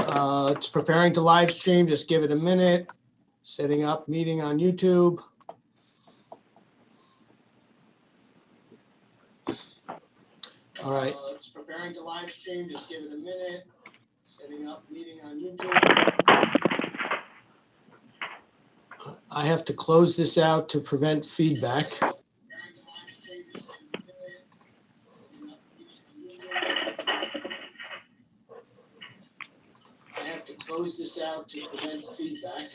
It's preparing to live stream. Just give it a minute. Setting up meeting on YouTube. All right. It's preparing to live stream. Just give it a minute. Setting up meeting on YouTube. I have to close this out to prevent feedback. Close this out to prevent feedback.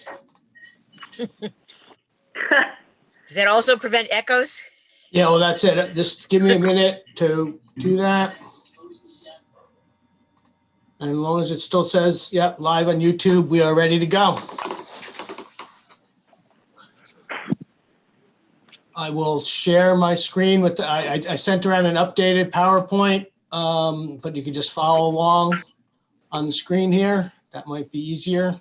Does that also prevent echoes? Yeah, well, that's it. Just give me a minute to do that. And as long as it still says, yep, live on YouTube, we are ready to go. I will share my screen with I sent around an updated PowerPoint, but you can just follow along on the screen here. That might be easier.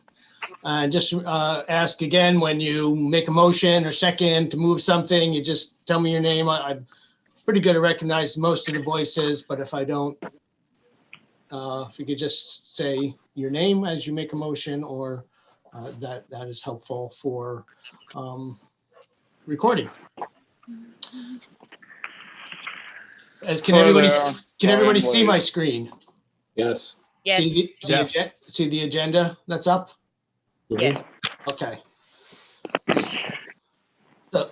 Just ask again when you make a motion or second to move something, you just tell me your name. I'm pretty good at recognizing most of the voices, but if I don't, if you could just say your name as you make a motion, or that is helpful for recording. Can everybody see my screen? Yes. Yes. See the agenda that's up? Yes. Okay. So,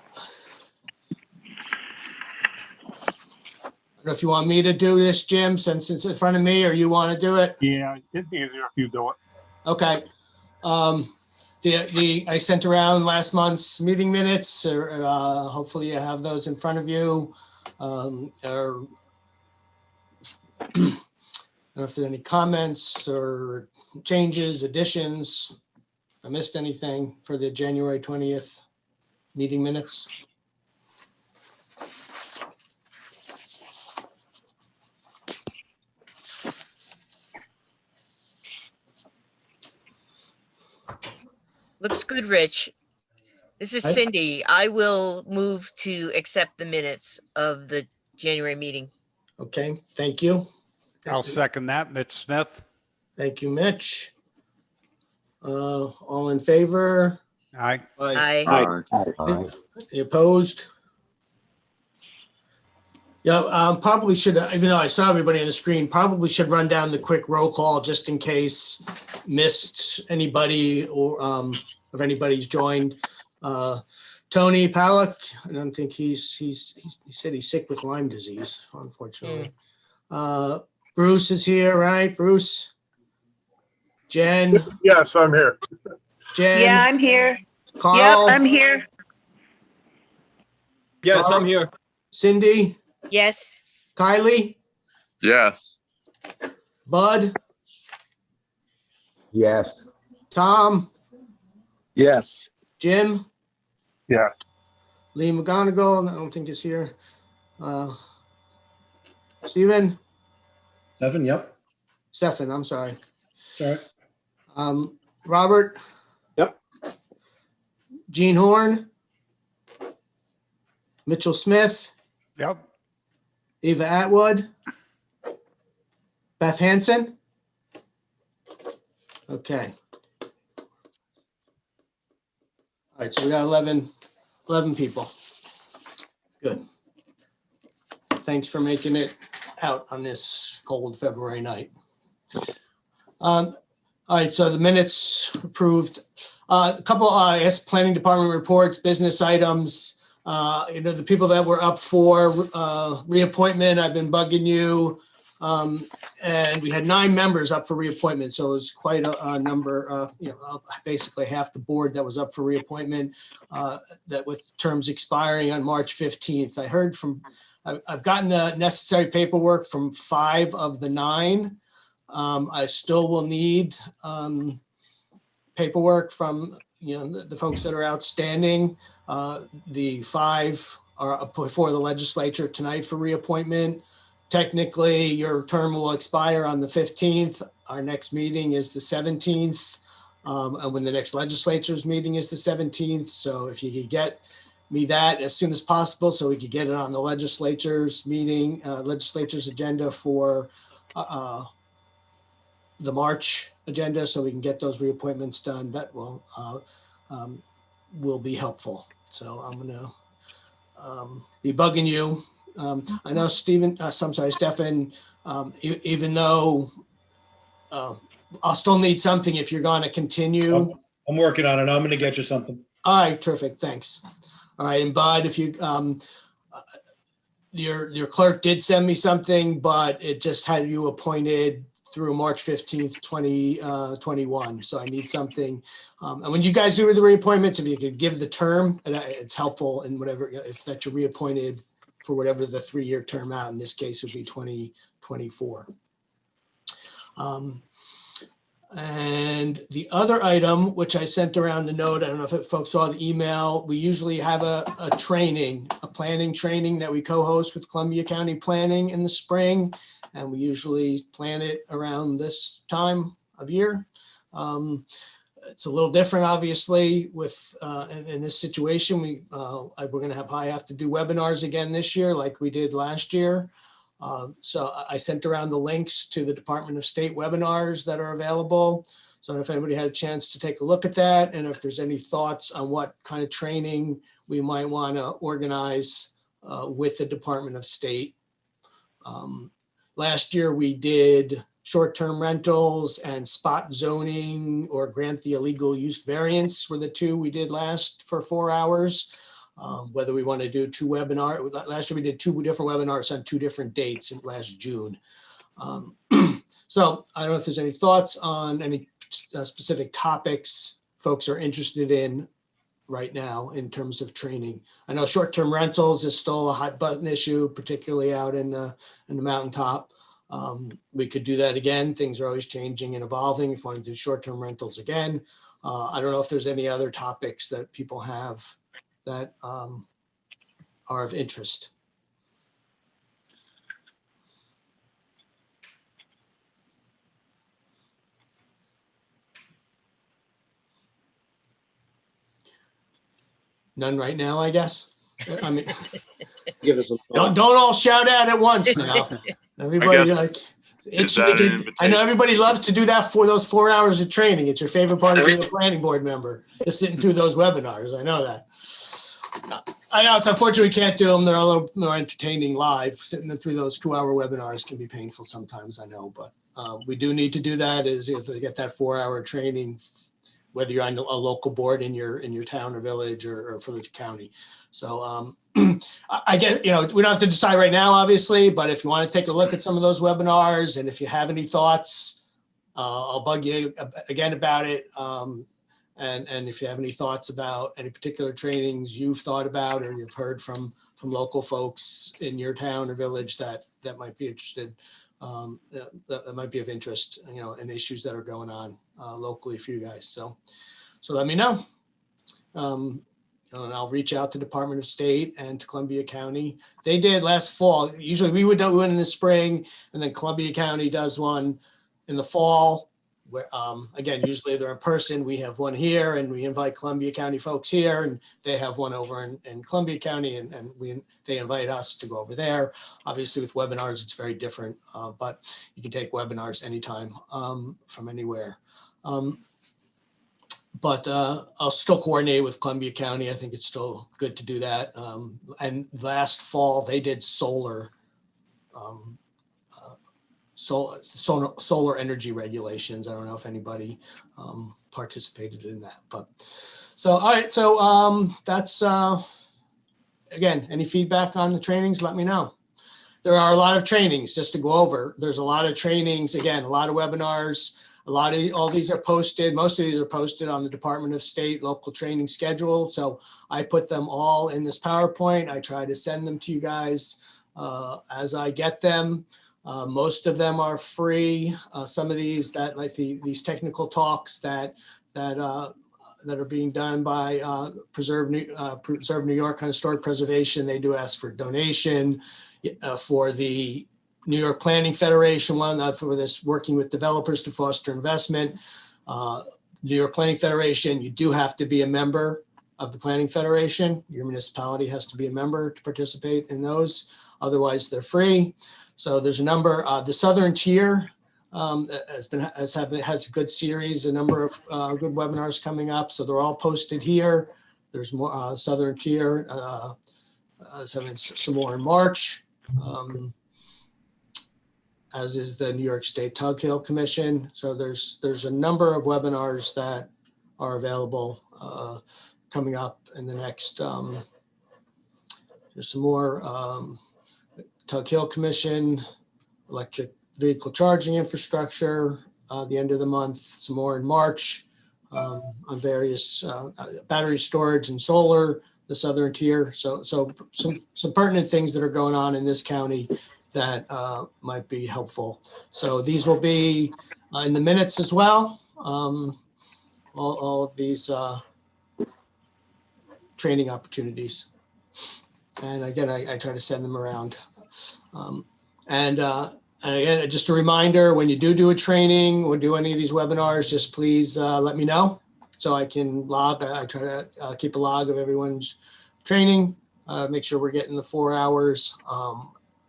I don't know if you want me to do this, Jim, since it's in front of me, or you want to do it? Yeah, it'd be easier if you do it. Okay. I sent around last month's meeting minutes, or hopefully you have those in front of you. Or I don't know if there's any comments or changes, additions. If I missed anything for the January 20th meeting minutes. Looks good, Rich. This is Hi. Cindy. I will move to accept the minutes of the January meeting. Okay, thank you. I'll second that, Mitch Smith. Thank you, Mitch. All in favor? Aye. Aye. Any opposed? Yeah, probably should, even though I saw everybody on the screen, probably should run down the quick roll call just in case missed anybody, or if anybody's joined. Tony Pollack, I don't think he said he's sick with Lyme disease, unfortunately. Bruce is here, right? Bruce? Jen? Yes, I'm here. Jen? Yeah, I'm here. Carl? Yep, I'm here. Yes, I'm here. Cindy? Yes. Kylie? Yes. Bud? Yes. Tom? Yes. Jim? Yes. Lee McGonigal, I don't think is here. Stephen? Stephen, yep. Stephen, I'm sorry. Sorry. Robert? Yep. Gene Horn? Mitchell Smith? Yep. Eva Atwood? Beth Hansen? Okay. All right, so we got 11 people. Good. Thanks for making it out on this cold February night. All right, so the minutes approved. A couple, I guess, planning department reports, business items. The people that were up for reappointment, I've been bugging you. And we had 9 members up for reappointment, so it was quite a number. Basically half the board that was up for reappointment. That with terms expiring on March 15th. I heard from. I've gotten the necessary paperwork from 5 of the 9. I still will need paperwork from the folks that are outstanding. The 5 are before the legislature tonight for reappointment. Technically, your term will expire on the 15th. Our next meeting is the 17th. And when the next legislature's meeting is the 17th. So if you could get me that as soon as possible, so we could get it on the legislature's meeting, legislature's agenda for the March agenda so we can get those reappointments done. That will be helpful. So I'm gonna be bugging you. I know Stephen, I'm sorry, Stefan, even though I'll still need something if you're going to continue. I'm working on it. I'm gonna get you something. All right, terrific, thanks. All right, and Bud, if you, your clerk did send me something, but it just had you appointed through March 15th, 2021. So I need something. And when you guys do the reappointments, if you could give the term, it's helpful in whatever, if that you're reappointed for whatever the 3-year term out, in this case would be 2024. And the other item, which I sent around the note, I don't know if folks saw the email, we usually have a planning training that we co-host with Columbia County Planning in the spring. And we usually plan it around this time of year. It's a little different, obviously, with in this situation. We're going to have to do webinars again this year, like we did last year. So I sent around the links to the Department of State webinars that are available. So if anybody had a chance to take a look at that, and if there's any thoughts on what kind of training we might want to organize with the Department of State. Last year we did short-term rentals and spot zoning or grant the illegal use variance were the two we did last for 4 hours. Whether we want to do 2 webinars. Last year we did 2 different webinars on 2 different dates in last June. So I don't know if there's any thoughts on any specific topics folks are interested in right now in terms of training. I know short-term rentals is still a hot button issue, particularly out in the mountaintop. We could do that again. Things are always changing and evolving. If you want to do short-term rentals again, I don't know if there's any other topics that people have that are of interest. None right now, I guess. I mean, Give us a don't all shout out at once now. Everybody like I know everybody loves to do that for those 4 hours of training. It's your favorite part of being a planning board member, is sitting through those webinars. I know that. I know it's unfortunate we can't do them. They're a little more entertaining live. Sitting through those 2-hour webinars can be painful sometimes, I know, but we do need to do that. Is if they get that 4-hour training, whether you're on a local board in your town or village or for the county. So I guess, we don't have to decide right now, obviously, but if you want to take a look at some of those webinars and if you have any thoughts, I'll bug you again about it. And if you have any thoughts about any particular trainings you've thought about or you've heard from local folks in your town or village that might be interested, that might be of interest, in issues that are going on locally for you guys. So let me know. And I'll reach out to Department of State and to Columbia County. They did last fall. Usually we would do one in the spring, and then Columbia County does one in the fall. Where again, usually they're in person. We have one here, and we invite Columbia County folks here, and they have one over in Columbia County, and they invite us to go over there. Obviously, with webinars, it's very different, but you can take webinars anytime from anywhere. But I'll still coordinate with Columbia County. I think it's still good to do that. And last fall they did solar energy regulations. I don't know if anybody participated in that, but so all right. So that's again, any feedback on the trainings, let me know. There are a lot of trainings just to go over. There's a lot of trainings, again, a lot of webinars. All these are posted. Most of these are posted on the Department of State local training schedule. So I put them all in this PowerPoint. I try to send them to you guys as I get them. Most of them are free. Some of these these technical talks that are being done by Preserve New York kind of historic preservation. They do ask for donation for the New York Planning Federation one, for this working with developers to foster investment. New York Planning Federation, you do have to be a member of the Planning Federation. Your municipality has to be a member to participate in those. Otherwise, they're free. So there's a number. The Southern Tier, has a good series, a number of good webinars coming up. So they're all posted here. There's more, Southern Tier is having some more in March, as is the New York State Tug Hill Commission. So there's a number of webinars that are available coming up in the next, there's some more Tug Hill Commission, electric vehicle charging infrastructure, the end of the month, some more in March on various battery storage and solar, the Southern Tier. So some pertinent things that are going on in this county that might be helpful. So these will be in the minutes as well. All of these training opportunities. And again, I try to send them around. And again, just a reminder, when you do a training or do any of these webinars, just please let me know so I can log. I try to keep a log of everyone's training, make sure we're getting the 4 hours.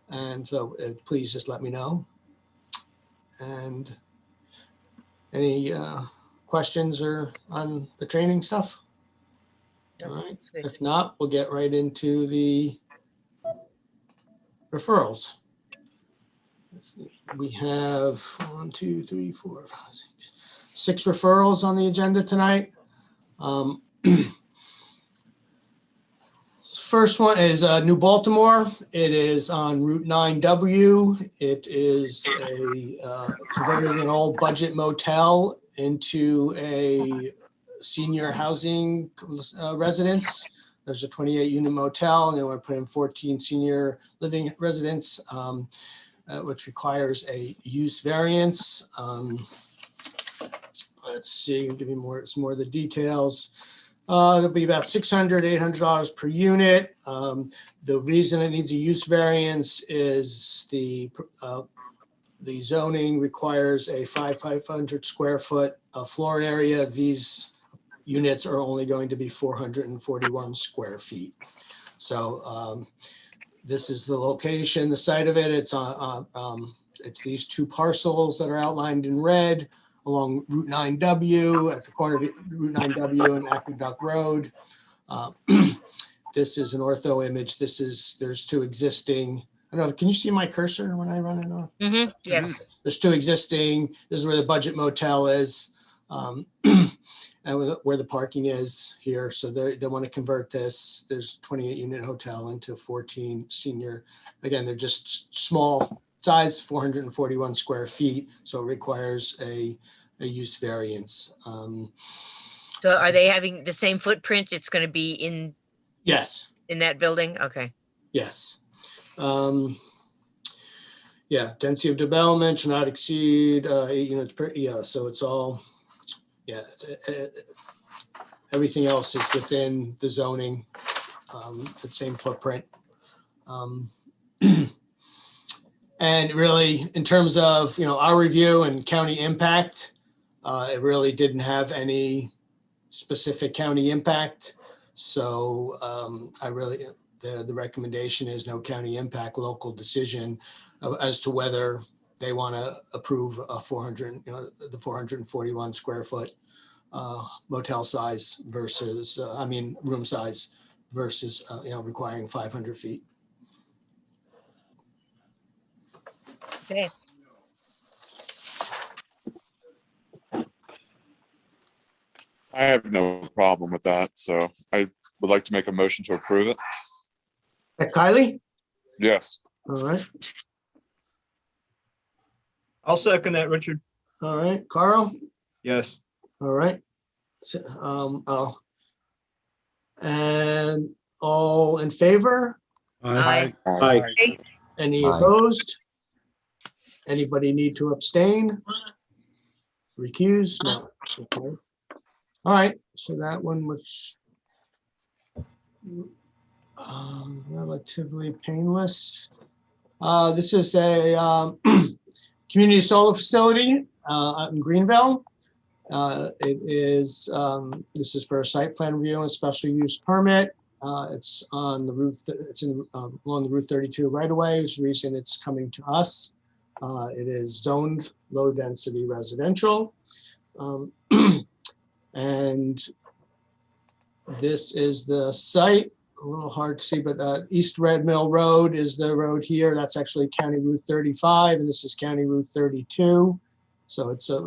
And so please just let me know. And any questions or on the training stuff? All right. If not, we'll get right into the referrals. We have 1, 2, 3, 4, 5, 6 referrals on the agenda tonight. First one is New Baltimore. It is on Route 9W. It is converting an old budget motel into a senior housing residence. There's a 28-unit motel, and they want to put in 14 senior living residents, which requires a use variance. Let's see, give you some more of the details. There'll be about $600, $800 per unit. The reason it needs a use variance is the zoning requires a 500 square foot floor area. These units are only going to be 441 square feet. So this is the location, the site of it. It's it's these 2 parcels that are outlined in red along Route 9W at the corner of Route 9W and Aqueduct Road. This is an ortho image. There's 2 existing. I don't know. Can you see my cursor when I run it on? Yes. There's 2 existing. This is where the budget motel is, and where the parking is here. So they want to convert this. There's 28-unit hotel into 14 senior. Again, they're just small size, 441 square feet. So it requires a use variance. So are they having the same footprint? It's going to be in Yes. in that building? Okay. Yes. Yeah, density of development should not exceed 8 units per, yeah, so it's all, yeah, everything else is within the zoning, the same footprint. And really, in terms of, our review and county impact, it really didn't have any specific county impact. So the recommendation is no county impact, local decision as to whether they want to approve a 441 square foot motel size versus, room size versus, requiring 500 feet. Okay. I have no problem with that, so I would like to make a motion to approve it. Kylie? Yes. All right. I'll second that, Richard. All right. Carl? Yes. All right. And all in favor? Aye. Aye. Any Aye. opposed? Anybody need to abstain? Recuse? No. Okay. All right, so that one was relatively painless. This is a community solar facility out in Greenville. This is for a site plan review and special use permit. It's on the route. It's along the Route 32 right away. It's the reason it's coming to us. It is zoned low-density residential. And this is the site, a little hard to see, but East Red Mill Road is the road here. That's actually County Route 35, and this is County Route 32. So it's a,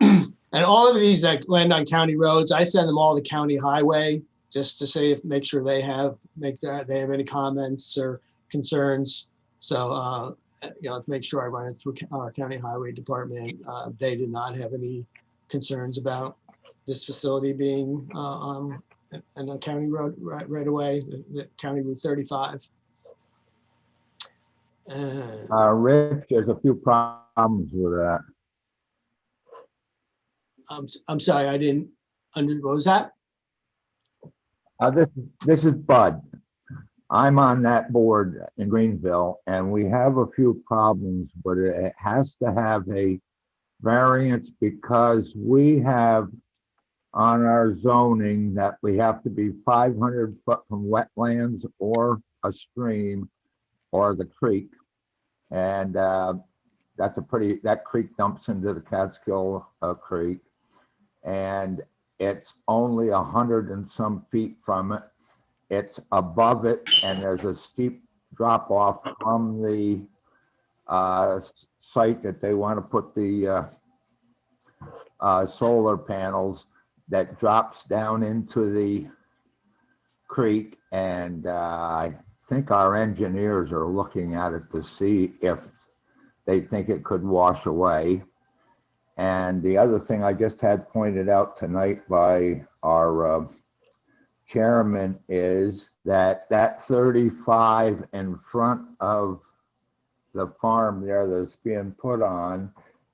and all of these that land on county roads, I send them all to county highway just to say, make sure they have any comments or concerns. So, to make sure I run it through our county highway department. They did not have any concerns about this facility being on a county road right away, the County Route 35. Rich, there's a few problems with that. I'm sorry, I didn't what was that? This is Bud. I'm on that board in Greenville, and we have a few problems, but it has to have a variance because we have on our zoning that we have to be 500 foot from wetlands or a stream or the creek. And that creek dumps into the Catskill Creek. And it's only 100 and some feet from it. It's above it, and there's a steep drop off from the site that they want to put the solar panels that drops down into the creek. And I think our engineers are looking at it to see if they think it could wash away. And the other thing I just had pointed out tonight by our chairman is that 35 in front of the farm there that's being put on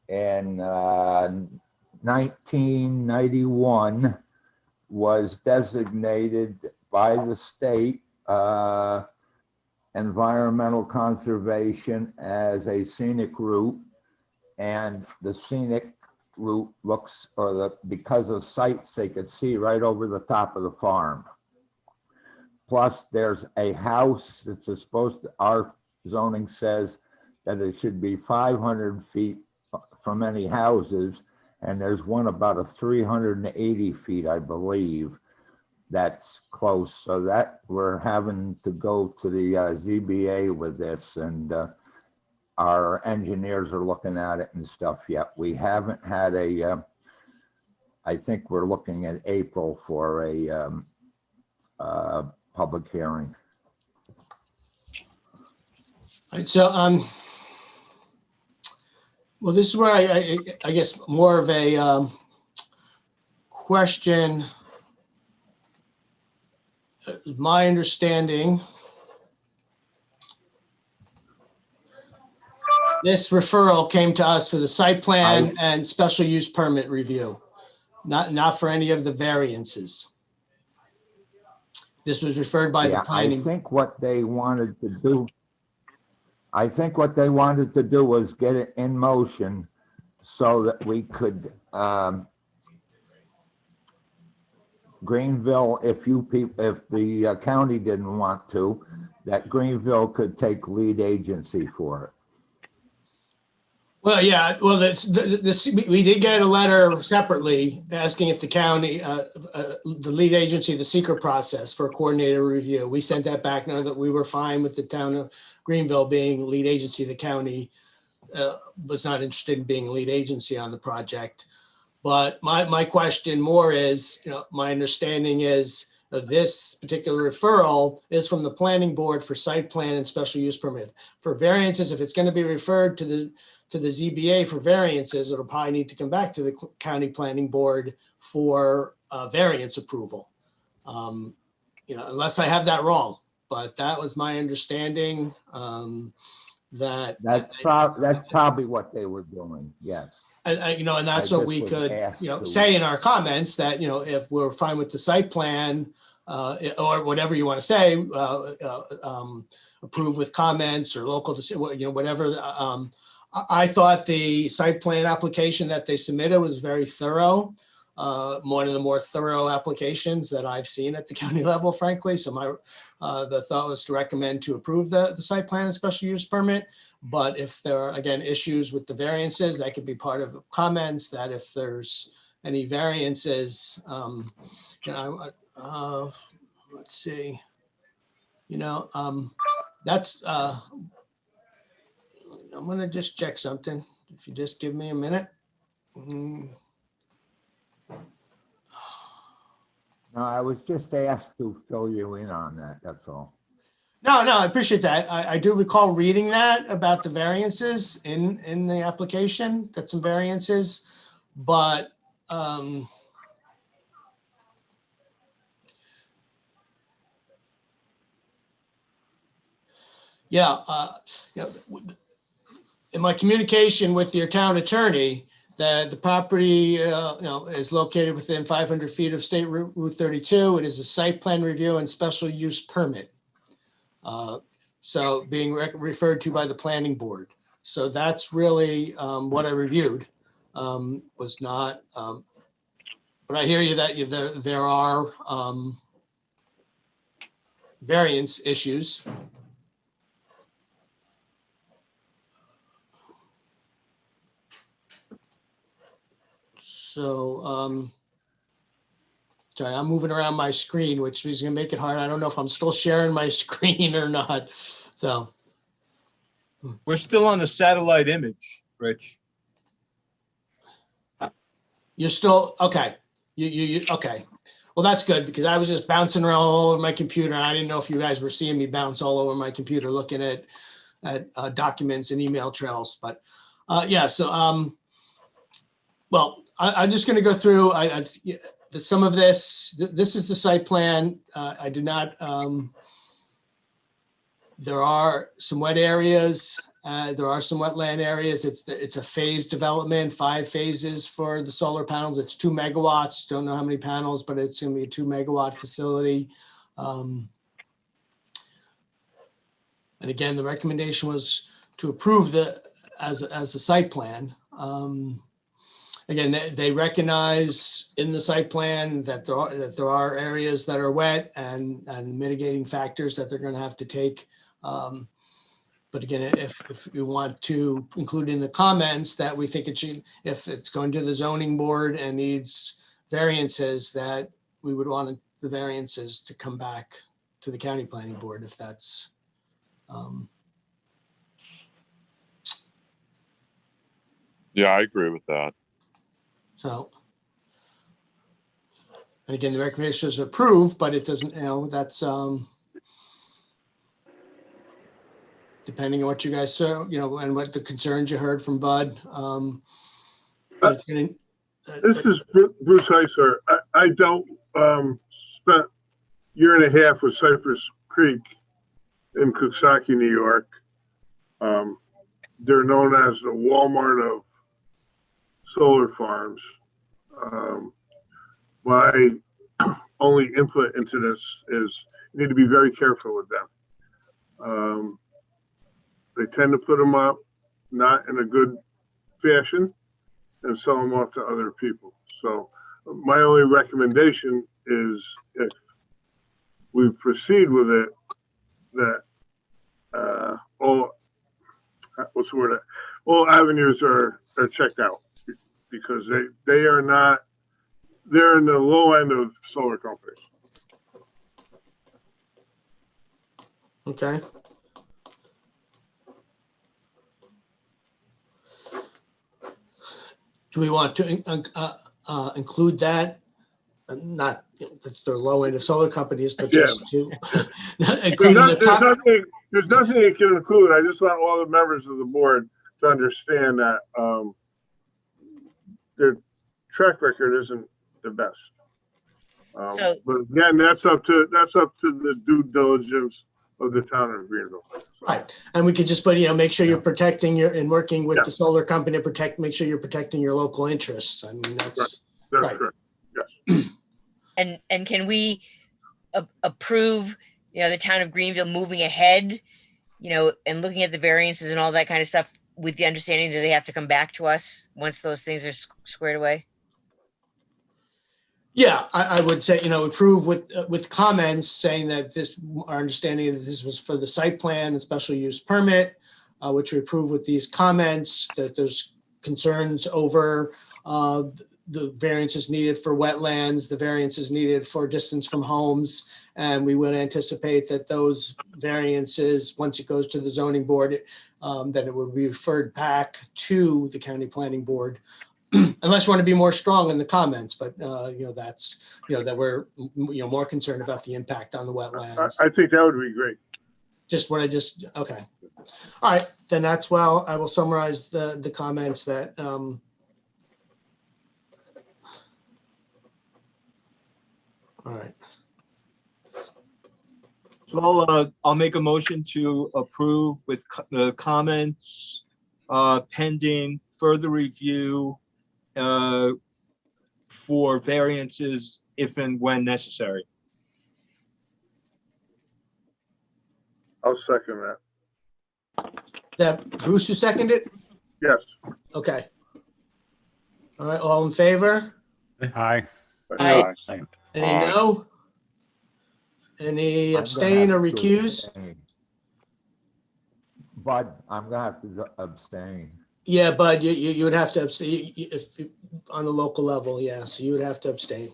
in 1991 was designated by the state environmental conservation as a scenic route. And the scenic route looks, because of sights, they could see right over the top of the farm. Plus, there's a house that's our zoning says that it should be 500 feet from any houses. And there's one about 380 feet, I believe, that's close. So that we're having to go to the ZBA with this, and our engineers are looking at it and stuff yet. We haven't had I think we're looking at April for a public hearing. All right, so, well, this is where I guess more of a question. My understanding, this referral came to us for the site plan and special use permit review, not for any of the variances. This was referred by the planning. I think what they wanted to do was get it in motion so that we could Greenville, if the county didn't want to, that Greenville could take lead agency for it. Well, yeah, well, we did get a letter separately asking if the county, the lead agency, the seeker process for a coordinated review. We sent that back, knowing that we were fine with the town of Greenville being lead agency. The county was not interested in being lead agency on the project. But my question more is, my understanding is that this particular referral is from the planning board for site plan and special use permit. For variances, if it's going to be referred to the ZBA for variances, it'll probably need to come back to the county planning board for variance approval. Unless I have that wrong, but that was my understanding. That's probably what they were doing. Yes. And that's what we could, say in our comments that, if we're fine with the site plan or whatever you want to say, approve with comments or local, whatever. I thought the site plan application that they submitted was very thorough. One of the more thorough applications that I've seen at the county level, frankly. So the thought was to recommend to approve the site plan and special use permit. But if there are, again, issues with the variances, that could be part of the comments, that if there's any variances, you know, let's see, you know, that's, I'm gonna just check something. If you just give me a minute. No, I was just asked to fill you in on that, that's all. No, I appreciate that. I do recall reading that about the variances in the application, that some variances, but yeah, you know, in my communication with your town attorney, that the property, you know, is located within 500 feet of State Route 32. It is a site plan review and special use permit. So being referred to by the planning board. So that's really what I reviewed, was not, but I hear you that there are variance issues. So, sorry, I'm moving around my screen, which is gonna make it hard. I don't know if I'm still sharing my screen or not. So, We're still on the satellite image, Rich. you're still, okay. You, okay. Well, that's good because I was just bouncing around all over my computer. I didn't know if you guys were seeing me bounce all over my computer, looking at documents and email trails, but yeah, so, well, I'm just gonna go through, some of this, this is the site plan. I do not, there are some wet areas. There are some wetland areas. It's a phased development, 5 phases for the solar panels. It's 2 megawatts. Don't know how many panels, but it's gonna be a 2 megawatt facility. And again, the recommendation was to approve as a site plan. Again, they recognize in the site plan that there are areas that are wet and mitigating factors that they're going to have to take. But again, if you want to include in the comments that we think it should, if it's going to the zoning board and needs variances, that we would want the variances to come back to the county planning board if that's. Yeah, I agree with that. So, and again, the recommendation is approved, but it doesn't, you know, that's, depending on what you guys saw, you know, and what the concerns you heard from Bud. But it's gonna, This is Bruce Heiser. I dealt, spent year and a half with Cypress Creek in Coxsackie, New York. They're known as the Walmart of solar farms. My only input into this is you need to be very careful with them. They tend to put them up not in a good fashion and sell them off to other people. So my only recommendation is if we proceed with it, that all avenues are checked out, because they are not, they're in the low end of solar companies. okay. Do we want to include that? Not that they're low end of solar companies, but just to include in the top. There's nothing you can include. I just want all the members of the board to understand that their track record isn't the best. So- But again, that's up to the due diligence of the town of Greenville. Right, and we could just put, you know, make sure you're protecting and working with Yeah. the solar company to make sure you're protecting your local interests. I mean, that's, That's Right. correct. Yes. And can we approve, you know, the town of Greenville moving ahead, you know, and looking at the variances and all that kind of stuff with the understanding that they have to come back to us once those things are squared away? yeah, I would say, you know, approve with comments saying that our understanding that this was for the site plan and special use permit. which we approve with these comments, that there's concerns over the variances needed for wetlands, the variances needed for distance from homes. And we would anticipate that those variances, once it goes to the zoning board, that it would be referred back to the county planning board. Unless you want to be more strong in the comments, but that's, that we're, more concerned about the impact on the wetlands. I think that would be great. Okay. All right, then I will summarize the comments that, all right. So I'll make a motion to approve with the comments pending further review for variances if and when necessary. I'll second that. Is that Bruce who seconded it? Yes. Okay. All right, all in favor? Aye. Aye. Any Aye. no? Any I'm gonna abstain have or to recuse? abstain. Bud, I'm gonna have to abstain. Yeah, Bud, you would have to abstain on the local level, yeah, so you would have to abstain.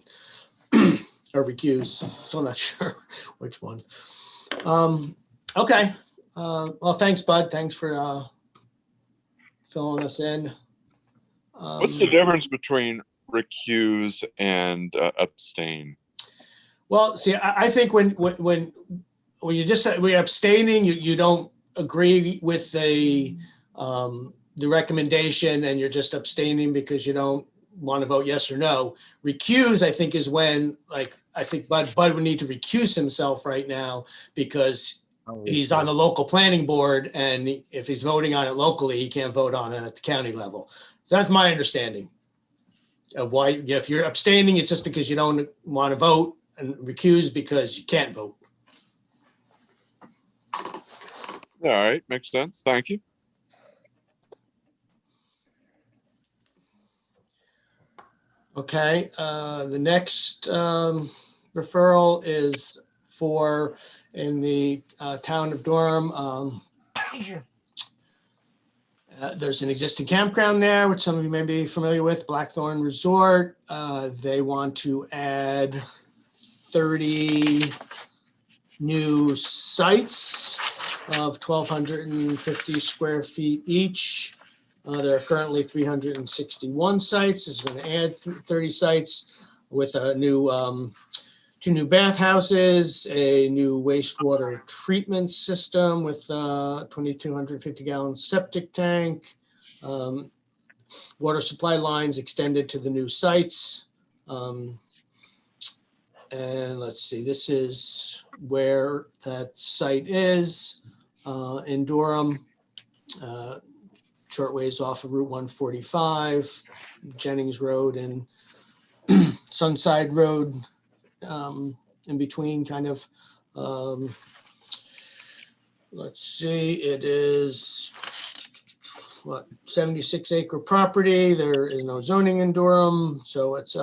Or recuse, so I'm not sure which one. Okay, well, thanks, Bud, thanks for filling us in. What's the difference between recuse and abstain? Well, see, I think when we're abstaining, you don't agree with the recommendation and you're just abstaining because you don't want to vote yes or no. Recuse, I think, is when, like, I think Bud would need to recuse himself right now because he's on the local planning board, and if he's voting on it locally, he can't vote on it at the county level. So that's my understanding of why. If you're abstaining, it's just because you don't want to vote, and recuse because you can't vote. All right, makes sense. Thank you. Okay, the next referral is for in the town of Durham. There's an existing campground there, which some of you may be familiar with, Blackthorn Resort. They want to add 30 new sites of 1,250 square feet each. There are currently 361 sites. This is going to add 30 sites with a new 2 new bathhouses, a new wastewater treatment system with 2,250 gallon septic tank, water supply lines extended to the new sites. And let's see, this is where that site is in Durham, short ways off of Route 145, Jennings Road and Sunside Road, in between, kind of. Let's see, it is 76 acre property. There is no zoning in Durham, so it's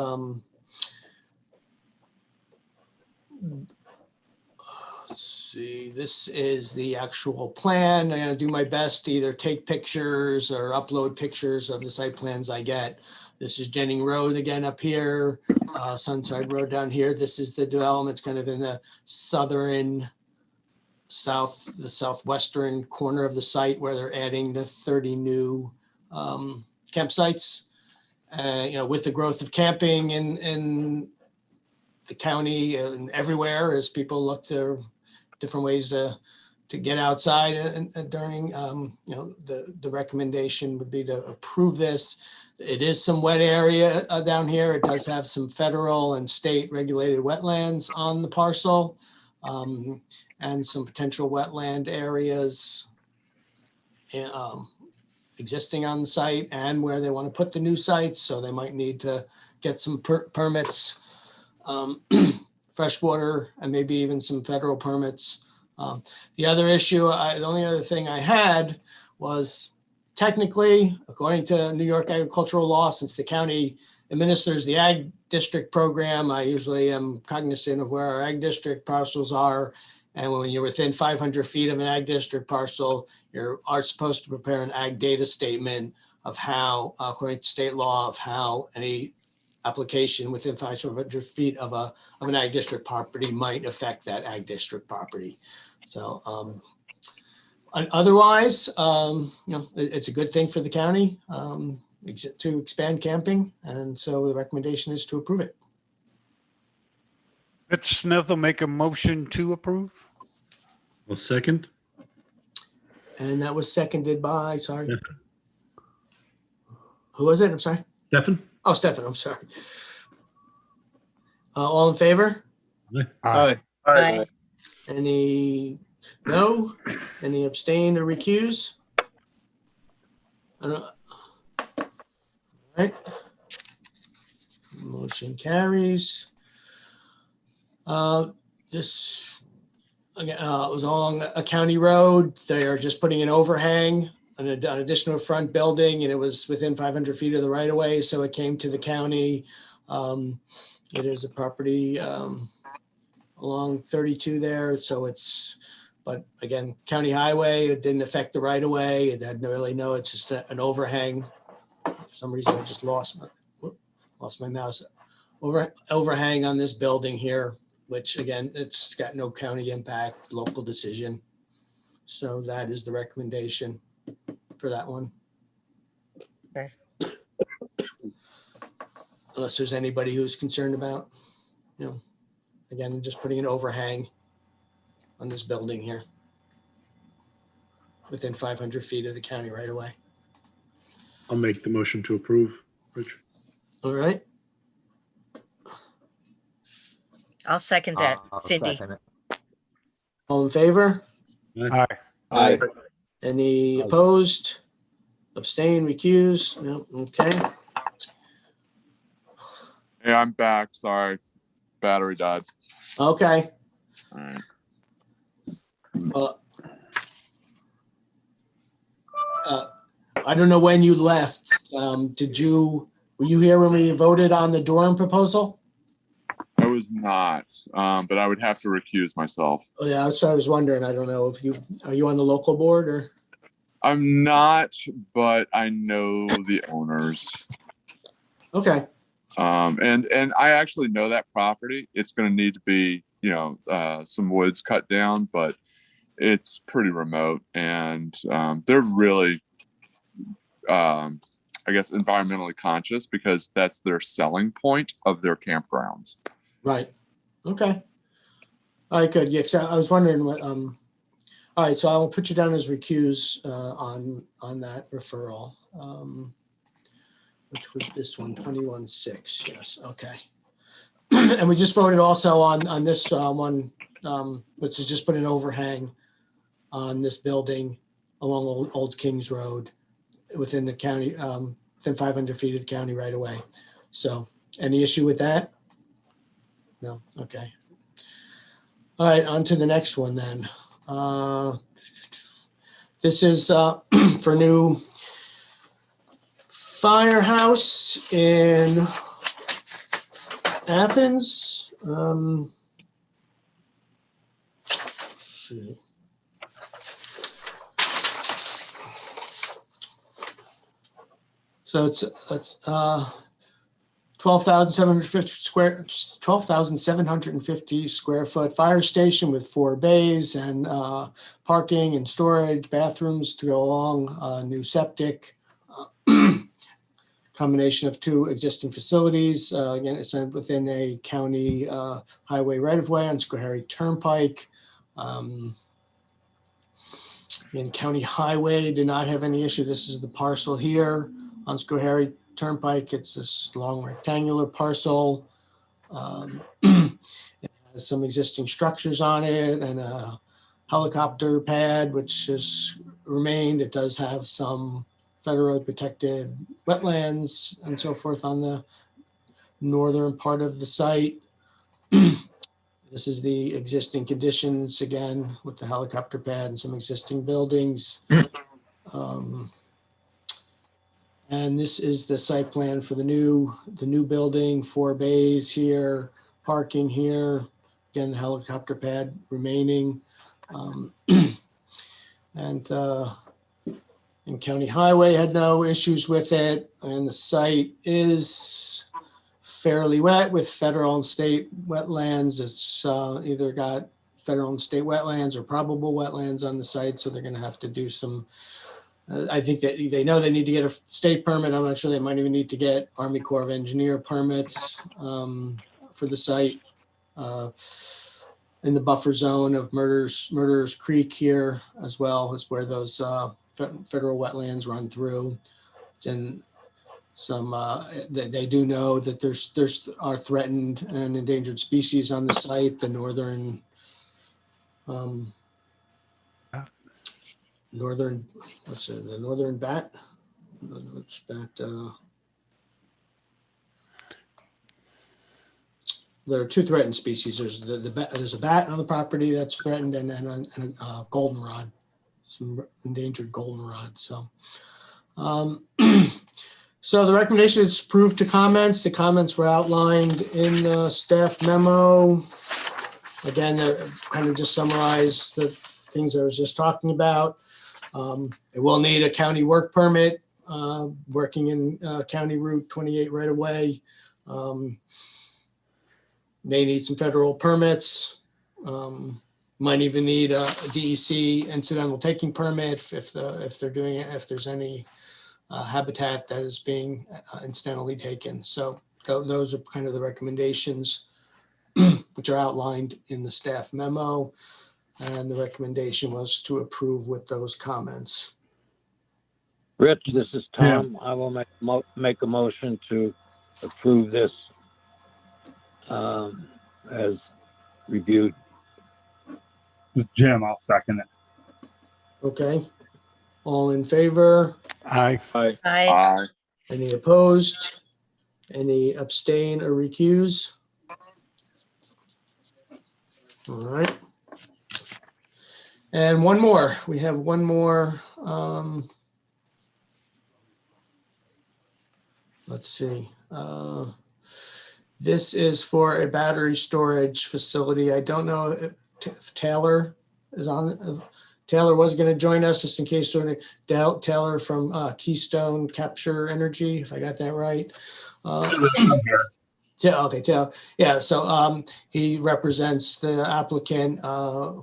let's see, this is the actual plan. I'm gonna do my best to either take pictures or upload pictures of the site plans I get. This is Jennings Road again up here, Sunside Road down here. This is the development's kind of in the southwestern corner of the site where they're adding the 30 new campsites. With the growth of camping in the county and everywhere, as people look to different ways to get outside and during, the recommendation would be to approve this. It is some wet area down here. It does have some federal and state regulated wetlands on the parcel, and some potential wetland areas existing on the site and where they want to put the new sites. So they might need to get some permits, freshwater, and maybe even some federal permits. The other issue, the only other thing I had was, technically, according to New York agricultural law, since the county administers the ag district program, I usually am cognizant of where our ag district parcels are. And when you're within 500 feet of an ag district parcel, you are supposed to prepare an ag data statement of how, according to state law, of how any application within 500 feet of an ag district property might affect that ag district property. So otherwise, it's a good thing for the county to expand camping. And so the recommendation is to approve it. Mitch Smith will make a motion to approve. I'll second. And that was seconded by, sorry, Stefan. who was it? I'm sorry. Stefan? Oh, Stefan, I'm sorry. All in favor? Aye. Aye. Any no? Any abstain or recuse? I don't. All right. Motion carries. This again was along a county road. They are just putting an overhang on an additional front building, and it was within 500 feet of the right of way, so it came to the county. It is a property along 32 there, so it's, but again, county highway, it didn't affect the right of way. It had really no, it's just an overhang. For some reason, I just lost my mouse. Overhang on this building here, which again, it's got no county impact, local decision. So that is the recommendation for that one. Okay. Unless there's anybody who's concerned about, again, just putting an overhang on this building here within 500 feet of the county right away. I'll make the motion to approve, Rich. All right. I'll second that, I'll Cindy. second it. All in favor? Aye. Aye. Any opposed? Abstain, recuse? No, okay. Hey, I'm back. Sorry. Battery died. Okay. All right. Well, I don't know when you left. Were you here when we voted on the Durham proposal? I was not, but I would have to recuse myself. Oh, yeah, so I was wondering, I don't know if are you on the local board or? I'm not, but I know the owners. Okay, And I actually know that property. It's going to need to be, some woods cut down, but it's pretty remote, and they're really, I guess, environmentally conscious because that's their selling point of their campgrounds. right. Okay. All right, good. Yeah, 'cause I was wondering what, all right, so I will put you down as recuse on that referral. Which was this one, 21-6, yes, okay. And we just voted also on this one, which is just put an overhang on this building along Old Kings Road within the county, within 500 feet of the county right away. So any issue with that? No, okay. All right, on to the next one then. This is for new firehouse in Athens. Shoot. So it's 12,750 square foot fire station with 4 bays and parking and storage, bathrooms to go along, new septic, combination of 2 existing facilities. Again, it's within a county highway right-of-way on Schoharie Turnpike. And county highway did not have any issue. This is the parcel here on Schoharie Turnpike. It's this long rectangular parcel. It has some existing structures on it and a helicopter pad, which has remained. It does have some federally protected wetlands and so forth on the northern part of the site. This is the existing conditions again with the helicopter pad and some existing buildings. And this is the site plan for the new building, 4 bays here, parking here, Again, the helicopter pad remaining. And County Highway had no issues with it. And the site is fairly wet with federal and state wetlands. It's either got federal and state wetlands or probable wetlands on the site. So they're going to have to do some, I think that they know they need to get a state permit. I'm not sure they might even need to get Army Corps of Engineer permits for the site in the buffer zone of Murderers Creek here, as well as where those federal wetlands run through. And some, they do know that there's are threatened and endangered species on the site. The northern what's it, the northern bat? Which bat? There are two threatened species. There's there's a bat on the property that's threatened, and a goldenrod, some endangered goldenrod. So, so the recommendation is approved to comments. The comments were outlined in the staff memo. Again, kind of just summarize the things I was just talking about. It will need a county work permit, working in County Route 28 right away. May need some federal permits. Might even need a DEC incidental taking permit if they're doing it, if there's any habitat that is being incidentally taken. So those are kind of the recommendations which are outlined in the staff memo. And the recommendation was to approve with those comments. Rich, this is Tom. I will make a motion to approve this as reviewed. This is Jim, I'll second it. Okay. All in favor? Aye. Aye. Aye. Any opposed? Any abstain or recuse? All right. And one more. We have one more. Let's see. This is for a battery storage facility. I don't know if Taylor is on. Taylor was going to join us just in case. Taylor from Keystone Capture Energy, if I got that right. Okay, Taylor. Yeah, so he represents the applicant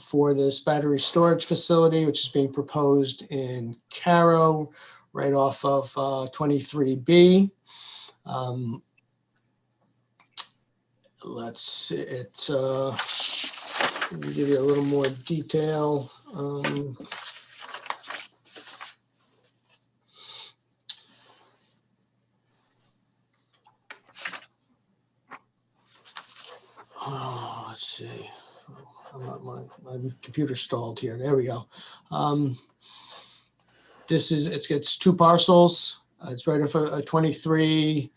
for this battery storage facility, which is being proposed in Caro, right off of 23B. Let's see, it's, let me give you a little more detail. Let's see. My computer stalled here. There we go. It's two parcels. It's right off of 23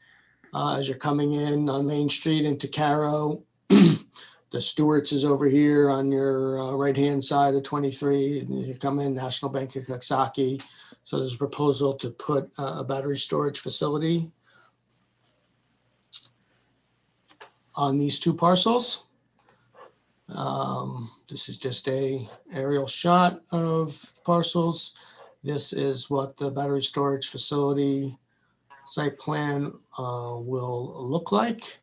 as you're coming in on Main Street into Caro. The Stewart's is over here on your right-hand side of 23. And you come in National Bank of Coxsackie. So there's a proposal to put a battery storage facility on these two parcels. This is just a aerial shot of parcels. This is what the battery storage facility site plan will look like.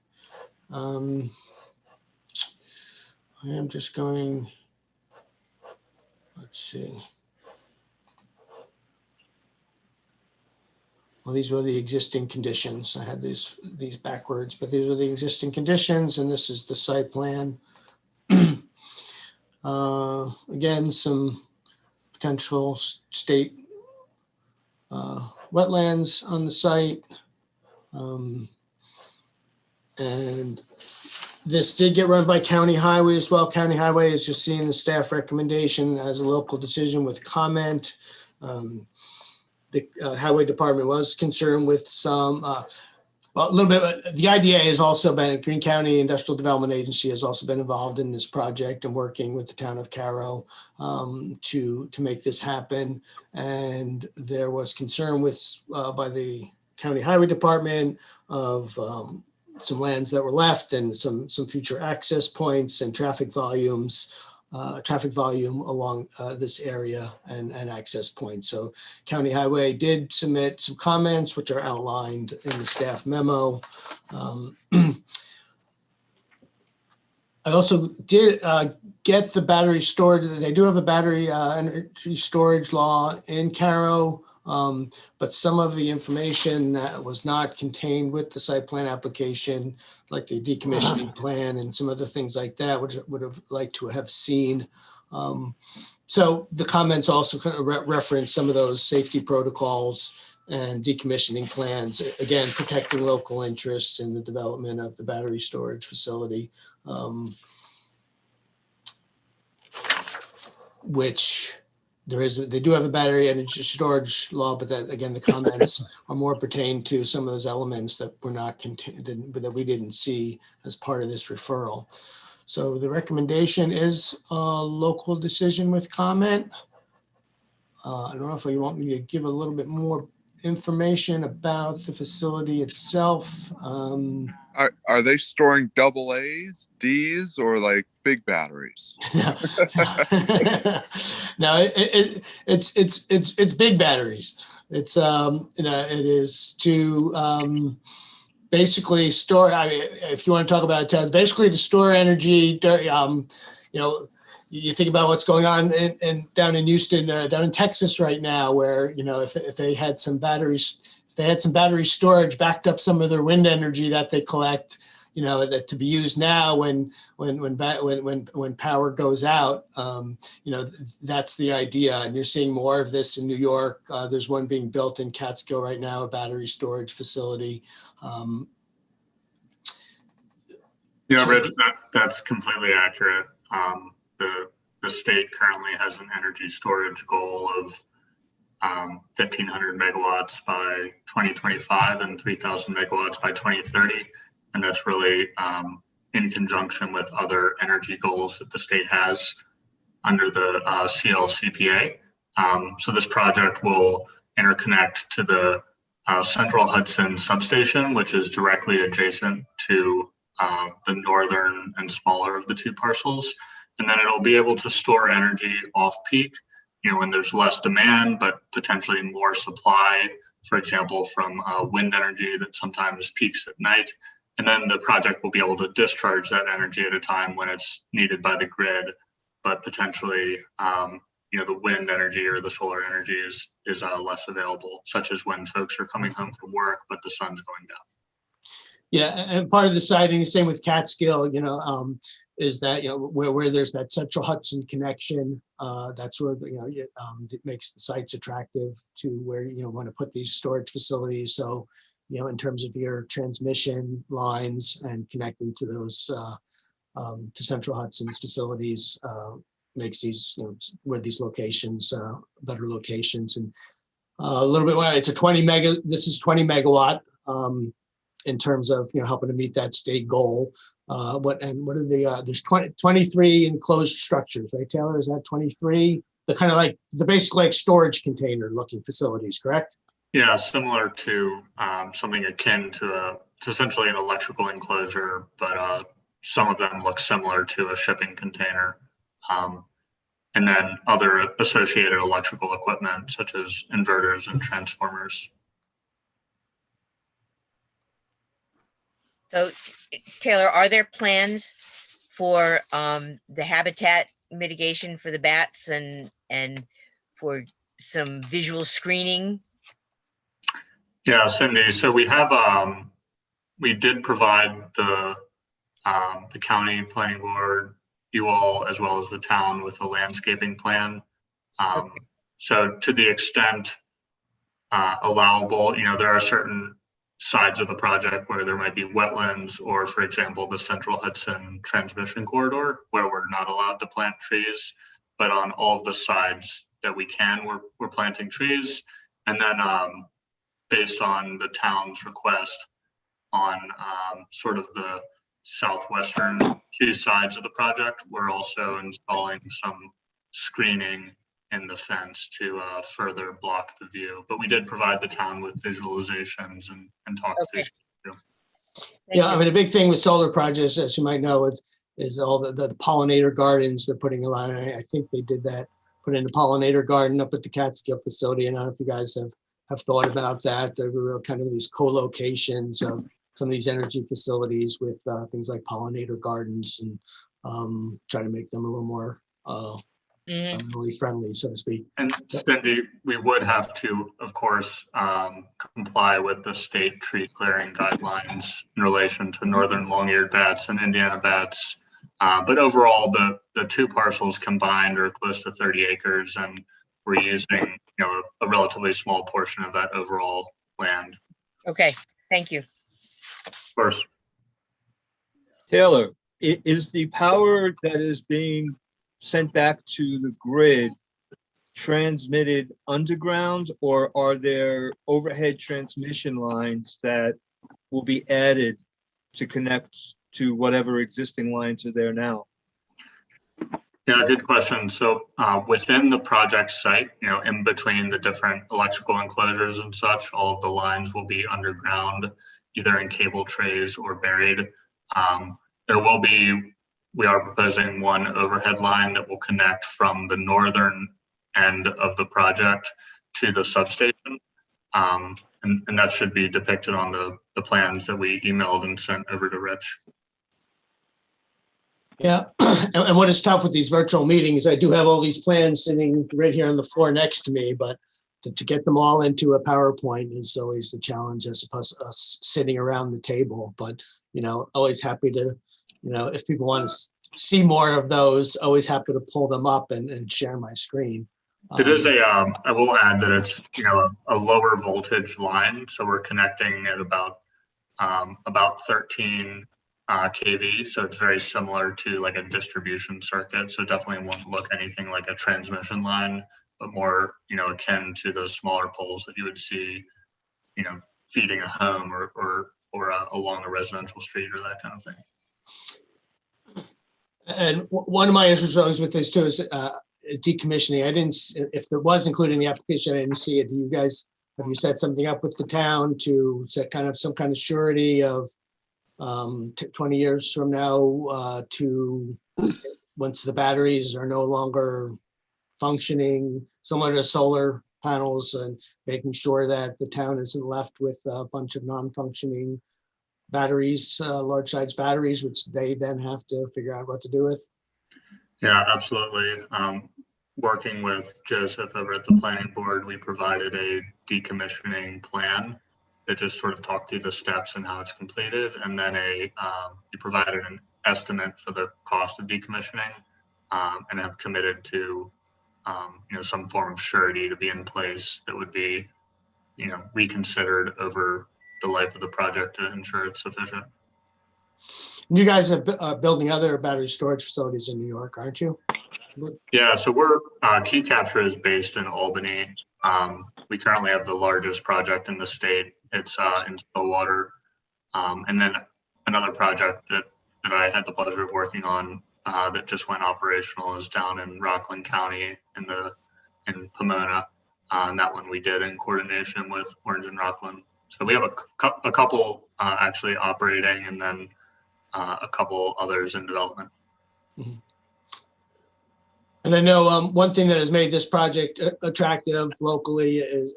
I am just going, let's see. Well, these were the existing conditions. I had these backwards, but these are the existing conditions, and this is the site plan. Again, some potential state wetlands on the site. And this did get run by County Highway as well. County Highway is just seeing the staff recommendation as a local decision with comment. The Highway Department was concerned with some, a little bit, the IDA has also been, Greene County Industrial Development Agency has also been involved in this project and working with the town of Caro to make this happen. And there was concern with, by the County Highway Department of some lands that were left and some future access points and traffic volume along this area and access points. So County Highway did submit some comments, which are outlined in the staff memo. I also did get the battery storage. They do have a battery energy storage law in Caro, but some of the information that was not contained with the site plan application, like the decommissioning plan and some other things like that, which I would have liked to have seen. So the comments also kind of reference some of those safety protocols and decommissioning plans, again, protecting local interests in the development of the battery storage facility. Which they do have a battery energy storage law, but that again, the comments are more pertain to some of those elements that were not contained, that we didn't see as part of this referral. So the recommendation is a local decision with comment. I don't know if you want me to give a little bit more information about the facility itself. Are they storing double A's, D's, or like big batteries? No, it's big batteries. It's it is to basically store. I mean, if you want to talk about it, basically to store energy. You think about what's going on down in Houston, down in Texas right now, where if they had some batteries. If they had some battery storage, backed up some of their wind energy that they collect, that to be used now when power goes out, that's the idea. And you're seeing more of this in New York. There's one being built in Catskill right now, a battery storage facility. Rich, that's completely accurate. The state currently has an energy storage goal of 1,500 megawatts by 2025 and 3,000 megawatts by 2030. And that's really in conjunction with other energy goals that the state has under the CLCPA. So this project will interconnect to the Central Hudson substation, which is directly adjacent to the northern and smaller of the two parcels. And then it'll be able to store energy off peak, when there's less demand, but potentially more supply, for example, from wind energy that sometimes peaks at night. And then the project will be able to discharge that energy at a time when it's needed by the grid, but potentially, the wind energy or the solar energy is less available, such as when folks are coming home from work, but the sun's going down. Yeah, and part of the siting, same with Catskill, is that where there's that Central Hudson connection, that's where it makes the sites attractive to where you want to put these storage facilities. So in terms of your transmission lines and connecting to those to Central Hudson's facilities, makes these where these locations better locations. And a little bit it's a 20 mega. This is 20 megawatt in terms of helping to meet that state goal. What are the there's 23 enclosed structures, right, Taylor? Is that 23? The kind of like the basic like storage container looking facilities, correct? Yeah, similar to something akin to it's essentially an electrical enclosure, but some of them look similar to a shipping container. And then other associated electrical equipment such as inverters and transformers. So, Taylor, are there plans for the habitat mitigation for the bats and for some visual screening? Yeah, Cindy. So we have we did provide the county planning board, you all, as well as the town, with a landscaping plan. So to the extent allowable, there are certain sides of the project where there might be wetlands, or for example, the Central Hudson transmission corridor where we're not allowed to plant trees, but on all of the sides that we can, we're planting trees. And then based on the town's request on sort of the southwestern two sides of the project, we're also installing some screening in the fence to further block the view. But we did provide the town with visualizations and talk Okay. to. Yeah, I you. mean, a big thing with solar projects, as you might know, is all the pollinator gardens. They're putting a lot, I think they did that, put in a pollinator garden up at the Catskill facility. And I don't know if you guys have thought about that. There were real kind of these co-locations of some of these energy facilities with things like pollinator gardens and try to make them a little more environmentally friendly, so to speak. And Cindy, we would have to, of course, comply with the state tree clearing guidelines in relation to northern long-eared bats and Indiana bats. But overall, the two parcels combined are close to 30 acres, and we're using, a relatively small portion of that overall land. Okay, thank you. Of course. Taylor, is the power that is being sent back to the grid transmitted underground, or are there overhead transmission lines that will be added to connect to whatever existing lines are there now? Yeah, good question. So within the project site, in between the different electrical enclosures and such, all of the lines will be underground, either in cable trays or buried. We are proposing one overhead line that will connect from the northern end of the project to the substation. And that should be depicted on the plans that we emailed and sent over to Rich. Yeah, and what is tough with these virtual meetings, I do have all these plans sitting right here on the floor next to me, but to get them all into a PowerPoint is always the challenge, as opposed to us sitting around the table. But, always happy to, if people want to see more of those, always happy to pull them up and share my screen. It is I will add that it's, a lower voltage line. So we're connecting at about 13 kV. So it's very similar to like a distribution circuit. So definitely won't look anything like a transmission line, but more, akin to those smaller poles that you would see, feeding a home or along a residential street or that kind of thing. And one of my issues always with this too is decommissioning. I didn't, if there was included in the application, I didn't see it. Do you guys, have you set something up with the town to set some kind of surety of 20 years from now to once the batteries are no longer functioning, similar to solar panels, and making sure that the town isn't left with a bunch of non-functioning batteries, large size batteries, which they then have to figure out what to do with? Yeah, absolutely. Working with Joseph over at the planning board, we provided a decommissioning plan that just sort of talked through the steps and how it's completed. And then we provided an estimate for the cost of decommissioning and have committed to, some form of surety to be in place that would be, reconsidered over the life of the project to ensure it's sufficient. You guys are building other battery storage facilities in New York, aren't you? Yeah, so we're Key Capture is based in Albany. We currently have the largest project in the state. It's in Stillwater. And then another project that I had the pleasure of working on that just went operational is down in Rockland County in Pomona. And that one we did in coordination with Orange and Rockland. So we have a couple actually operating, and then a couple others in development. Mm-hmm. And I know one thing that has made this project attractive locally is,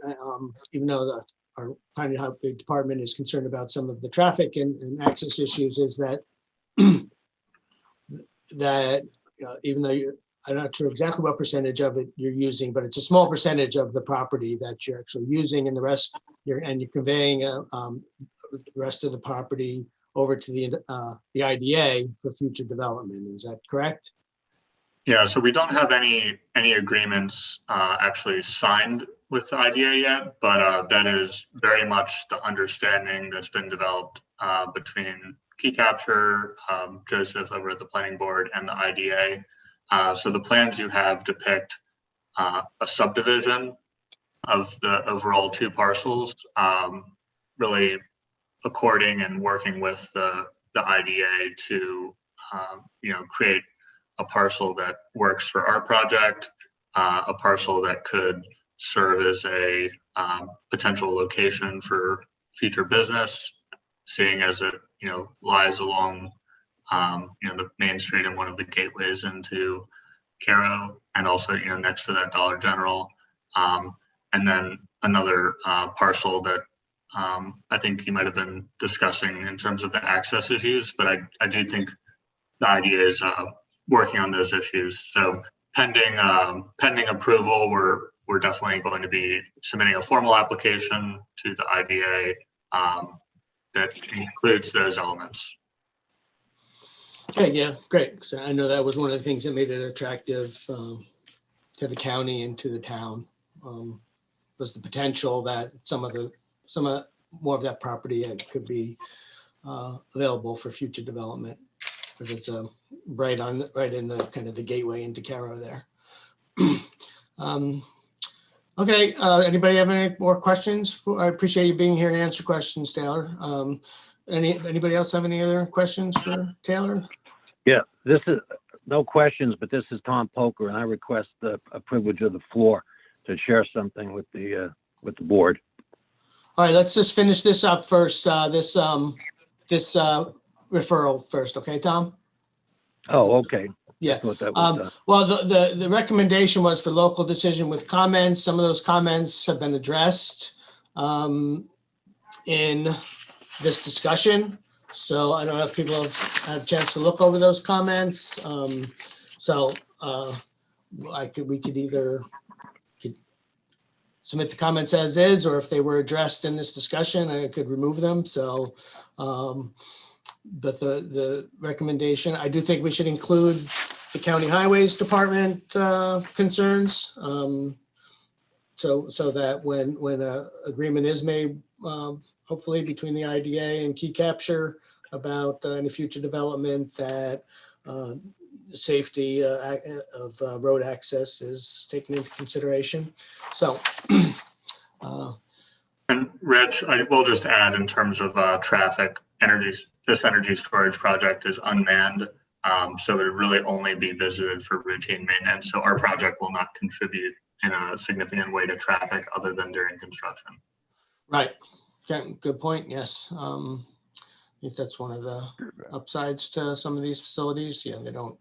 even though our planning department is concerned about some of the traffic and access issues, is that even though I'm not sure exactly what percentage of it you're using, but it's a small percentage of the property that you're actually using, and the rest you're conveying the rest of the property over to the IDA for future development. Is that correct? Yeah, so we don't have any agreements actually signed with the IDA yet, but that is very much the understanding that's been developed between Key Capture, Joseph over at the planning board, and the IDA. So the plans you have depict a subdivision of the overall two parcels, really according and working with the IDA to create a parcel that works for our project, a parcel that could serve as a potential location for future business, seeing as it, lies along, the main street and one of the gateways into Caro, and also, next to that Dollar General. And then another parcel that I think you might have been discussing in terms of the access issues, but I do think the IDA is working on those issues. So pending approval, we're definitely going to be submitting a formal application to the IDA that includes those elements. Okay, yeah, great. So I know that was one of the things that made it attractive to the county and to the town, was the potential that some more of that property could be available for future development, because it's right in the kind of the gateway into Caro there. Okay, anybody have any more questions? I appreciate you being here to answer questions, Taylor. Anybody else have any other questions for Taylor? Yeah, this is no questions, but this is Tom Poker, and I request a privilege of the floor to share something with the board. All right, let's just finish this up first. This referral first, okay, Tom? Oh, okay. Yeah. I thought that was done. Well, the recommendation was for local decision with comments. Some of those comments have been addressed in this discussion. So I don't know if people have had a chance to look over those comments. We could either submit the comments as is, or if they were addressed in this discussion, I could remove them. So, but the recommendation, I do think we should include the County Highways Department concerns. So that when a agreement is made, hopefully between the IDA and Key Capture about any future development, that safety of road access is taken into consideration. So. And Rich, I will just add in terms of traffic, this energy storage project is unmanned. So it would really only be visited for routine maintenance. So our project will not contribute in a significant way to traffic other than during construction. Right. Okay. Good point. Yes. I think that's one of the upsides to some of these facilities. Yeah, they don't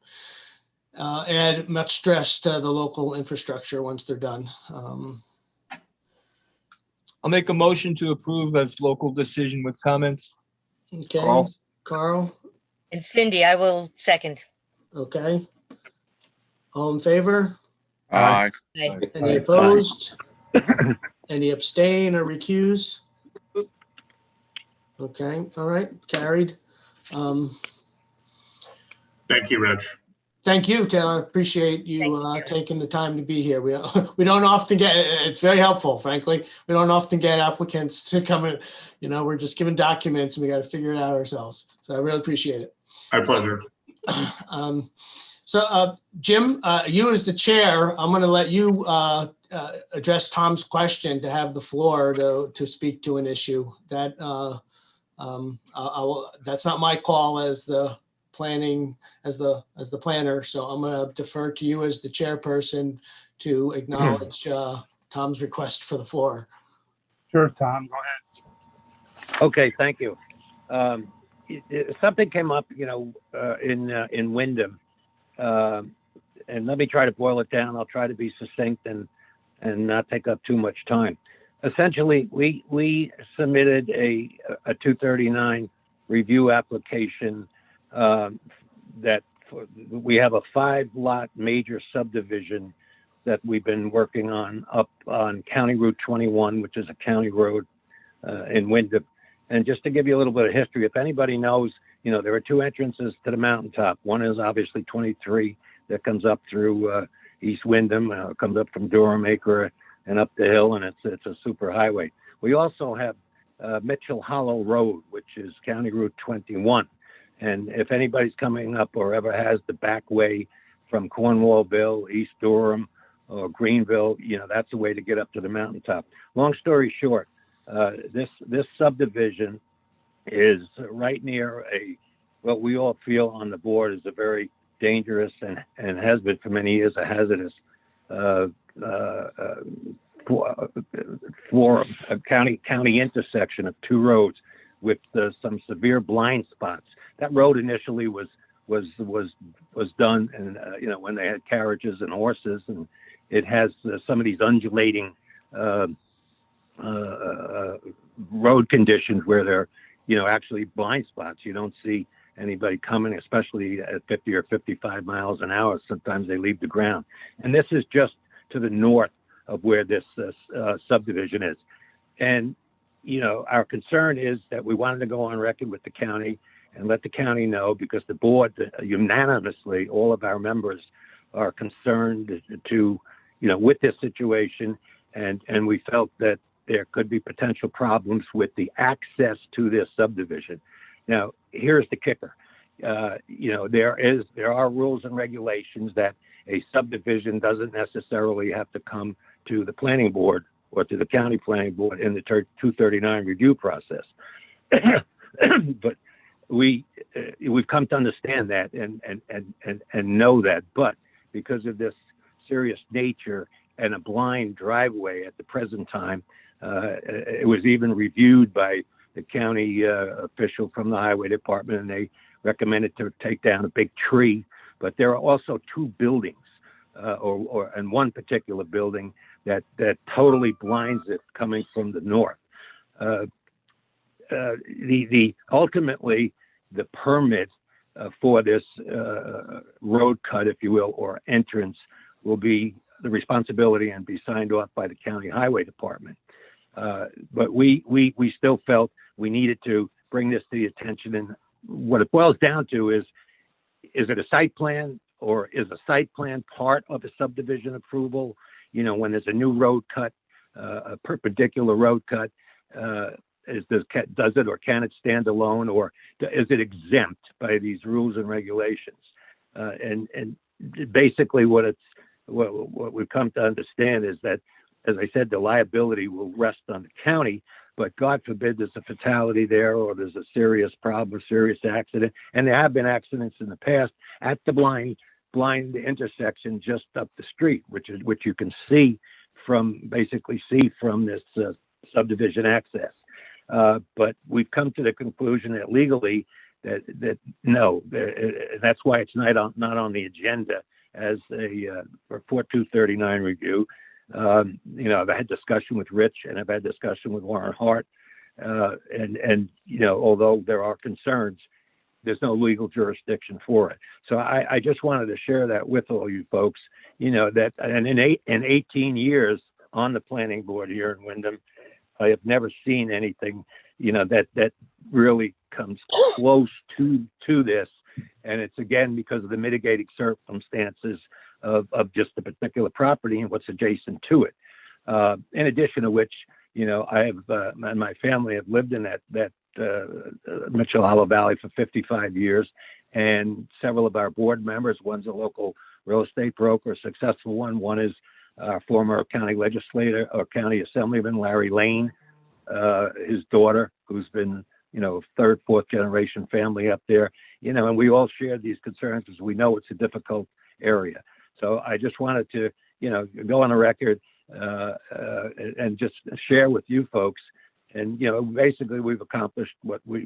add much stress to the local infrastructure once they're done. I'll make a motion to approve as local decision with comments. Okay, Carl. And Cindy, I will second. Okay. All in favor? Aye. Aye. Any opposed? Any abstain or recuse? Okay, all right, carried. Thank you, Rich. Thank you, Taylor. Appreciate you taking the time to be here. We don't often get, it's very helpful, frankly. We don't often get applicants to come in, we're just given documents and we got to figure it out ourselves. So I really appreciate it. My pleasure. Jim, you as the chair, I'm going to let you address Tom's question to have the floor to speak to an issue that that's not my call as the planning, as the planner. So I'm going to defer to you as the chairperson to acknowledge Tom's request for the floor. Sure, Tom, go ahead. Okay, thank you. Something came up, in Wyndham, and let me try to boil it down. I'll try to be succinct and not take up too much time. Essentially, we submitted a 239 review application that we have a 5-lot major subdivision that we've been working on up on County Route 21, which is a county road in Wyndham. And just to give you a little bit of history, if anybody knows, there are 2 entrances to the mountaintop. One is obviously 23 that comes up through East Wyndham, comes up from Durham Acre and up the hill, and it's a super highway. We also have Mitchell Hollow Road, which is County Route 21. And if anybody's coming up or ever has the back way from Cornwallville, East Durham, or Greenville, that's a way to get up to the mountaintop. Long story short, this subdivision is right near what we all feel on the board is a very dangerous and has been for many years a hazardous for a county intersection of 2 roads, with some severe blind spots. That road initially was done, and when they had carriages and horses, and it has some of these undulating road conditions where they're actually blind spots. You don't see anybody coming, especially at 50 or 55 miles an hour. Sometimes they leave the ground, and this is just to the north of where this subdivision is. And our concern is that we wanted to go on record with the county and let the county know, because the board unanimously, all of our members are concerned with this situation, and we felt that there could be potential problems with the access to this subdivision. Now, here's the kicker. There are rules and regulations that a subdivision doesn't necessarily have to come to the planning board or to the county planning board in the 239 review process. But we've come to understand that and know that. But because of this serious nature and a blind driveway at the present time, it was even reviewed by the county official from the highway department, and they recommended to take down a big tree. But there are also two buildings, and one particular building that totally blinds it coming from the north. Ultimately, the permit for this road cut, if you will, or entrance, will be the responsibility and be signed off by the county highway department. But we still felt we needed to bring this to the attention. And what it boils down to is it a site plan, or is a site plan part of a subdivision approval? When there's a new road cut, a perpendicular road cut, does it or can it stand alone, or is it exempt by these rules and regulations? And basically what we've come to understand is that, as I said, the liability will rest on the county, but God forbid there's a fatality there, or there's a serious problem, serious accident. And there have been accidents in the past at the blind intersection just up the street, which you can see from this subdivision access. But we've come to the conclusion that legally that no, that's why it's not on the agenda as for 239 review. I've had discussion with Rich, and I've had discussion with Warren Hart, and although there are concerns, there's no legal jurisdiction for it. So I just wanted to share that with all you folks. That in 18 years on the planning board here in Windham, I have never seen anything that really comes close to this. And it's, again, because of the mitigating circumstances of just the particular property and what's adjacent to it. In addition to which, I have and my family have lived in that Mitchell Hollow Valley for 55 years, and several of our board members, one's a local real estate broker, a successful one. One is former county legislator or county assemblyman Larry Lane, his daughter, who's been, third, fourth generation family up there, and we all share these concerns because we know it's a difficult area. So I just wanted to, go on a record and just share with you folks. And, basically we've accomplished what we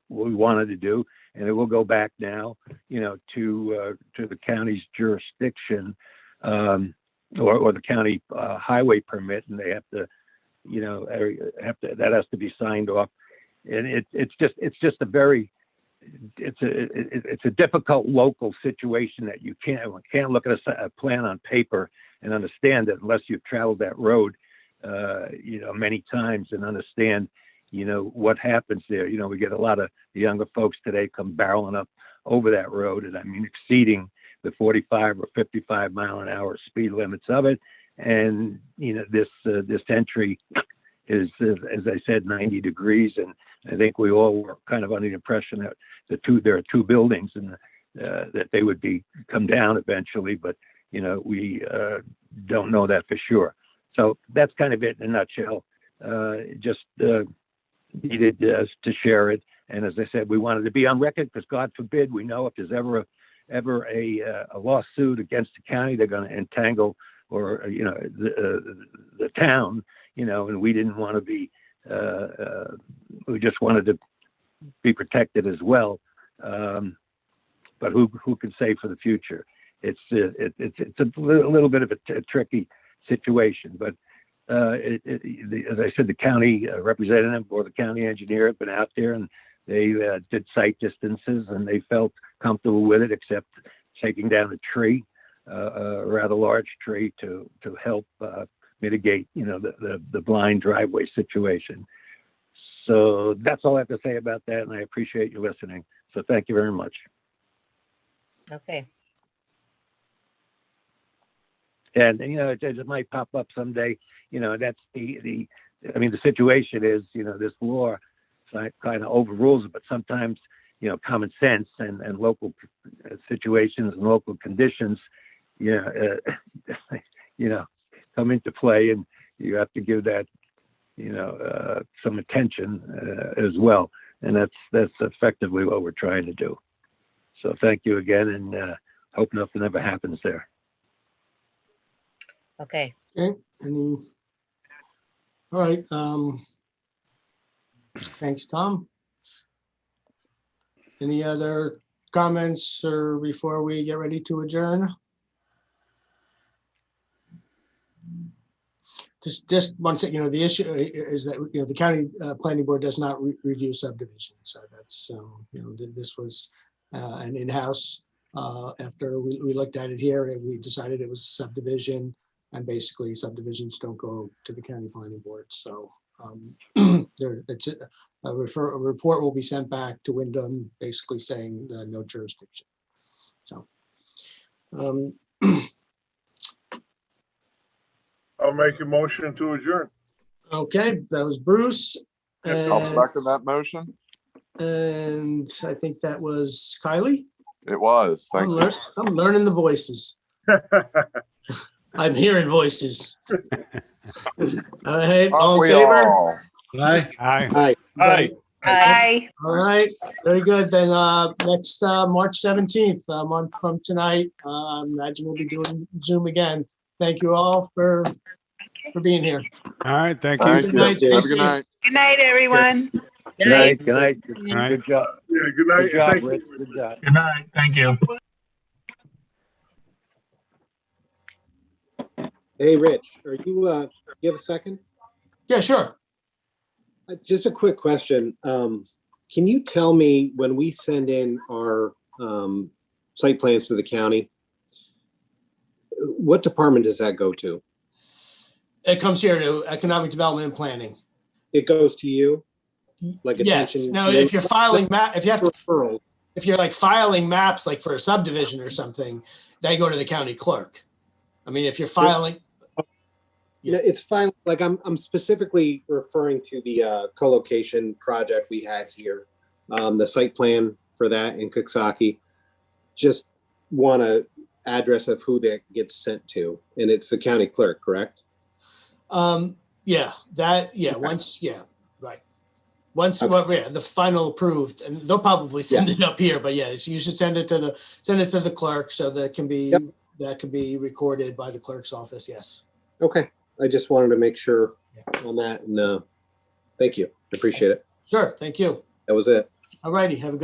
wanted to do, and it will go back now, to the county's jurisdiction, or the county highway permit, and they have to, that has to be signed off. And it's just a very, it's a difficult local situation that you can't look at a plan on paper and understand it unless you've traveled that road, many times, and understand, what happens there. We get a lot of the younger folks today come barreling up over that road, and I mean exceeding the 45 or 55 mile an hour speed limits of it. And this entry is, as I said, 90 degrees, and I think we all were kind of under the impression that there are two buildings, and that they would come down eventually, but we don't know that for sure. So that's kind of it in a nutshell. Just needed to share it, and as I said, we wanted to be on record because God forbid, we know if there's ever a lawsuit against the county, they're going to entangle or the town, and we didn't want to be who just wanted to be protected as well. But who can say for the future? It's a little bit of a tricky situation, but as I said, the county representative or the county engineer have been out there and they did site distances and they felt comfortable with it, except taking down a tree, a rather large tree to help mitigate, the blind driveway situation. So that's all I have to say about that, and I appreciate you listening. So thank you very much. Okay. And it might pop up someday. That's the situation is, this law kind of overrules it, but sometimes, common sense and local situations and local conditions, come into play, and you have to give that, some attention as well. And that's effectively what we're trying to do. So thank you again, and hope nothing ever happens there. Okay. Okay, all right, thanks, Tom. Any other comments or before we get ready to adjourn? Just one second, the issue is that, the county planning board does not review subdivisions. So that's, this was an in-house, after we looked at it here, and we decided it was a subdivision, and basically subdivisions don't go to the county planning board. So a report will be sent back to Wyndham, basically saying no jurisdiction. So I'll make a motion to adjourn. okay, that was Bruce. I'll And, second that motion. and I think that was Kylie. It was. Thank you. I'm learning the voices. I'm hearing voices. All right, all in favor? Aye. Aye. Aye. Aye. All right, very good. Then next March 17th, a month from tonight, I imagine we'll be doing Zoom again. Thank you all for being here. All right, thank you. Thank Good you. night, Have a Stacy. good night. Good night, everyone. Good night. Good night. Good night. Good job. Yeah, good night. Good job, Thank you. Rich. Good job. Good night. Thank you. Hey, Rich, you have a second? Yeah, sure. Just a quick question. Can you tell me when we send in our site plans to the county, what department does that go to? It comes here to Economic Development and Planning. It goes to you? Like Yes. attention? Now, if you're filing if you have to, Referral. if you're like filing maps, like for a subdivision or something, they go to the county clerk. I mean, if you're filing, Yeah, it's fine. Like I'm specifically referring to the co-location project we had here. The site plan for that in Coxsackie. Just want a address of who that gets sent to, and it's the county clerk, correct? once, right. Once, the final approved, and they'll probably send it up here, but you should send it to the clerk so that can be, that can be recorded by the clerk's office. Yes. Okay. I just wanted to make sure on that, and thank you. I appreciate it. Sure. Thank you. That was it. All righty. Have a good